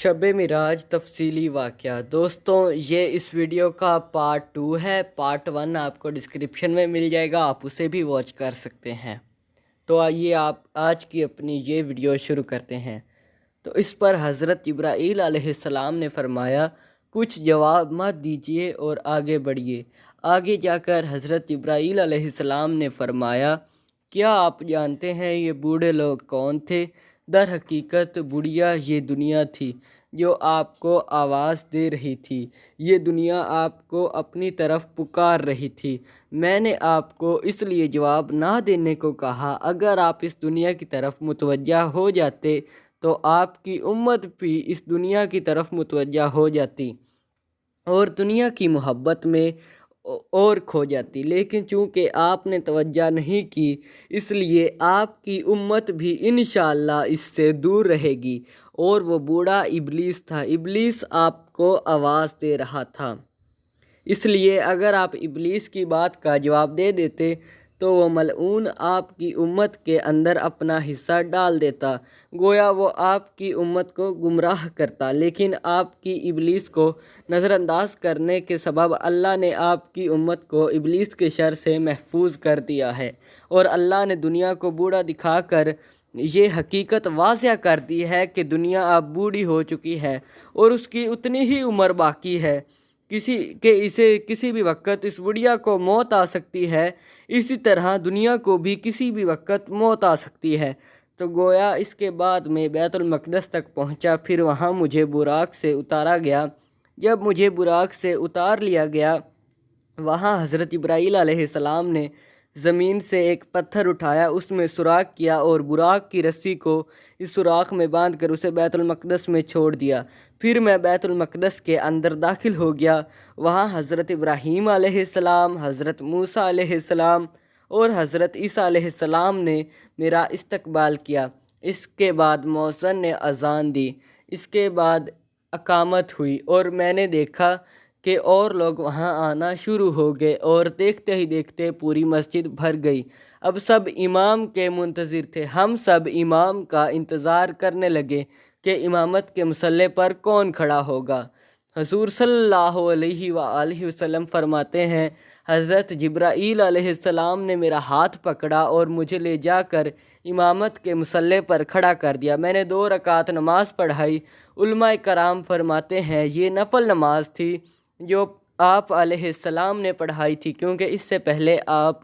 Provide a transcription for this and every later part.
शब मिराज तफसीली वाक़या। दोस्तों, ये इस वीडियो का पार्ट 2 है। पार्ट 1 आपको डिस्क्रिप्शन में मिल जाएगा, आप उसे भी वॉच कर सकते हैं। तो आइए आप आज की अपनी ये वीडियो शुरू करते हैं। तो इस पर हज़रत जिब्राईल अलैहिस्सलाम ने फरमाया, कुछ जवाब मत दीजिए और आगे बढ़िए। आगे जाकर हज़रत जिब्राईल अलैहिस्सलाम ने फरमाया, क्या आप जानते हैं ये बूढ़े लोग कौन थे? दर हकीकत बुढ़िया ये दुनिया थी जो आपको आवाज़ दे रही थी। ये दुनिया आपको अपनी तरफ पुकार रही थी। मैंने आपको इसलिए जवाब ना देने को कहा। अगर आप इस दुनिया की तरफ मुतवज्जा हो जाते तो आपकी उम्मत भी इस दुनिया की तरफ मुतवज्जा हो जाती और दुनिया की मोहब्बत में और खो जाती। लेकिन चूँकि आपने तवज्जो नहीं की, इसलिए आपकी उम्मत भी इंशाअल्लाह इससे दूर रहेगी। और वो बूढ़ा इब्लीस था। इब्लीस आपको आवाज़ दे रहा था। इसलिए अगर आप इब्लीस की बात का जवाब दे देते तो वो मलऊन आपकी उम्मत के अंदर अपना हिस्सा डाल देता। गोया वो आपकी उम्मत को गुमराह करता। लेकिन आपकी इब्लीस को नज़रअंदाज करने के सबब अल्लाह ने आपकी उम्मत को इब्लीस के शर से महफूज कर दिया है। और अल्लाह ने दुनिया को बूढ़ा दिखाकर ये हकीकत वाज़िया कर दी है कि दुनिया अब बूढ़ी हो चुकी है और उसकी उतनी ही उम्र बाकी है। किसी भी वक्त इस बुढ़िया को मौत आ सकती है। इसी तरह दुनिया को भी किसी भी वक्त मौत आ सकती है। तो गोया इसके बाद मैं बैतुल मक़दस तक पहुंचा। फिर वहां मुझे बुराक से उतारा गया। जब मुझे बुराक से उतार लिया गया, वहाँ हज़रत इब्राहीम अलैहिस्सलाम ने ज़मीन से एक पत्थर उठाया, उसमें सुराख किया और बुराक की रस्सी को इस सुराख में बांध कर उसे बैतुल मक़दस में छोड़ दिया। फिर मैं बैतुल मक़दस के अंदर दाखिल हो गया। वहाँ हज़रत इब्राहीम अलैहिस्सलाम, हज़रत मूसा अलैहिस्सलाम और हज़रत ईसा अलैहिस्सलाम ने मेरा इस्तकबाल किया। इसके बाद मौज़न ने अज़ान दी। इसके बाद अकामत हुई और मैंने देखा कि और लोग वहां आना शुरू हो गए और देखते ही देखते पूरी मस्जिद भर गई। अब सब इमाम के मुंतज़िर थे। हम सब इमाम का इंतज़ार करने लगे कि इमामत के मुसल्ले पर कौन खड़ा होगा। हुज़ूर सल्लल्लाहु अलैहि वआलिहि वसल्लम फरमाते हैं, हज़रत जिब्राईल अलैहिस्सलाम ने मेरा हाथ पकड़ा और मुझे ले जाकर इमामत के मुसल्ले पर खड़ा कर दिया। मैंने 2 रकात नमाज पढ़ाई। उलमाए कराम फरमाते हैं ये नफल नमाज थी जो आप अलैहिस्सलाम ने पढ़ाई थी, क्योंकि इससे पहले आप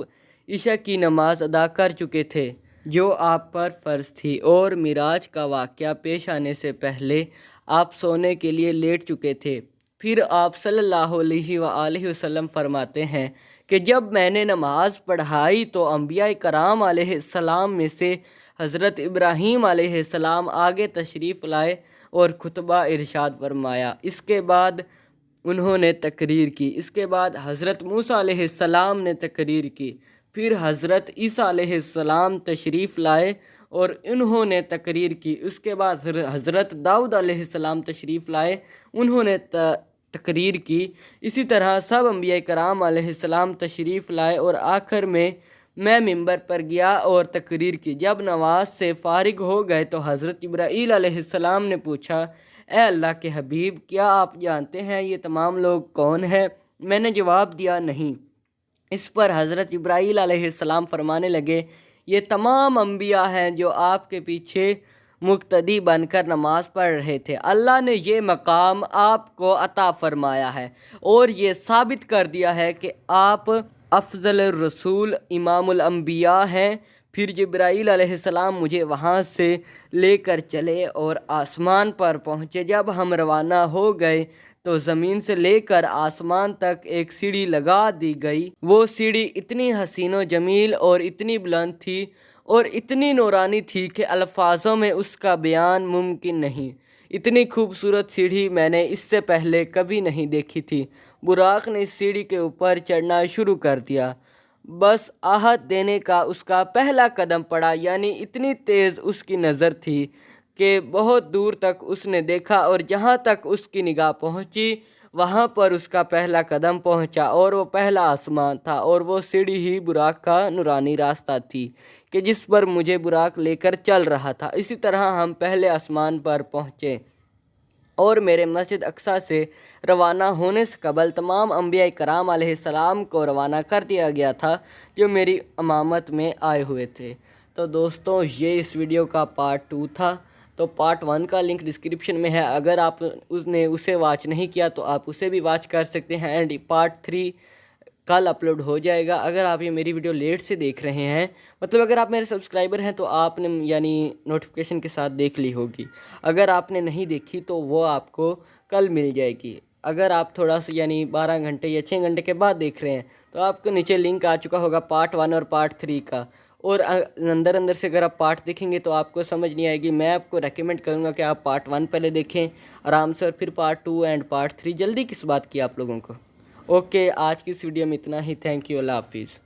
इशा की नमाज अदा कर चुके थे जो आप पर फ़र्ज़ थी। और मिराज का वाक़या पेश आने से पहले आप सोने के लिए लेट चुके थे। फिर आप सल्लल्लाहु अलैहि वसल्लम फरमाते हैं कि जब मैंने नमाज पढ़ाई तो अंबिया कराम अलैहिस्सलाम में से हज़रत इब्राहीम अलैहिस्सलाम आगे तशरीफ़ लाए और खुतबा इरशाद फरमाया। इसके बाद उन्होंने तकरीर की। इसके बाद हज़रत मूसा अलैहिस्सलाम ने तकरीर की। फिर हज़रत ईसा अलैहिस्सलाम तशरीफ़ लाए और इन्होंने तकरीर की। उसके बाद हज़रत दाऊद अलैहिस्सलाम तशरीफ़ लाए, उन्होंने तकरीर की। इसी तरह सब अंबिया कराम अलैहिस्सलाम तशरीफ़ लाए और आखिर में मैं मिंबर पर गया और तकरीर की। जब नमाज से फ़ारिग हो गए तो हज़रत जिब्राईल अलैहिस्सलाम ने पूछा, ए अल्लाह के हबीब, क्या आप जानते हैं ये तमाम लोग कौन हैं? मैंने जवाब दिया, नहीं। इस पर हज़रत जिब्राईल अलैहिस्सलाम फरमाने लगे, ये तमाम अंबिया हैं जो आपके पीछे मुक्तदी बनकर नमाज पढ़ रहे थे। अल्लाह ने ये मकाम आपको अता फरमाया है और ये साबित कर दिया है कि आप अफ़ज़ल रसूल इमामुल अंबिया हैं। फिर जिब्राईल अलैहिस्सलाम मुझे वहाँ से लेकर चले और आसमान पर पहुँचे। जब हम रवाना हो गए तो ज़मीन से लेकर आसमान तक एक सीढ़ी लगा दी गई। वो सीढ़ी इतनी हसीनो जमील और इतनी बुलंद थी और इतनी नूरानी थी कि अल्फाजों में उसका बयान मुमकिन नहीं। इतनी खूबसूरत सीढ़ी मैंने इससे पहले कभी नहीं देखी थी। बुराक ने इस सीढ़ी के ऊपर चढ़ना शुरू कर दिया। बस आहत देने का उसका पहला कदम पड़ा, यानी इतनी तेज़ उसकी नज़र थी कि बहुत दूर तक उसने देखा और जहाँ तक उसकी निगाह पहुँची वहाँ पर उसका पहला कदम पहुँचा और वो पहला आसमान था और वो सीढ़ी ही बुराक का नूरानी रास्ता थी कि जिस पर मुझे बुराक लेकर चल रहा था। इसी तरह हम पहले आसमान पर पहुँचे اور میرے مسجد اقصیٰ سے روانہ ہونے سے قبل تمام انبیاء کرام علیہ السلام کو روانہ کر دیا گیا تھا جو میری امامت میں آئے ہوئے تھے۔ تو دوستوں یہ اس ویڈیو کا پارٹ 2 تھا، تو پارٹ 1 کا لنک ڈسکرپشن میں ہے، اگر آپ نے اسے واچ نہیں کیا تو آپ اسے بھی واچ کر سکتے ہیں، اینڈ پارٹ 3 کل اپلوڈ ہو جائے گا۔ اگر آپ یہ میری ویڈیو لیٹ سے دیکھ رہے ہیں، مطلب اگر آپ میرے سبسکرائبر ہیں تو آپ نے یعنی نوٹیفیکیشن کے ساتھ دیکھ لی ہوگی، اگر آپ نے نہیں دیکھی تو وہ آپ کو کل مل جائے گی۔ اگر آپ تھوڑا سا یعنی 12 گھنٹے یا 6 گھنٹے کے بعد دیکھ رہے ہیں تو آپ کو نیچے لنک آ چکا ہوگا پارٹ 1 اور پارٹ 3 کا، اور اندر سے اگر آپ پارٹ دیکھیں گے تو آپ کو سمجھ نہیں آئے گی۔ میں آپ کو ریکمینڈ کروں گا کہ آپ پارٹ 1 پہلے دیکھیں آرام سے، اور پھر پارٹ 2 اینڈ پارٹ 3۔ جلدی کس بات کی آپ لوگوں کو؟ اوکے، آج کی اس ویڈیو میں اتنا ہی۔ تھینک یو، اللہ حافظ۔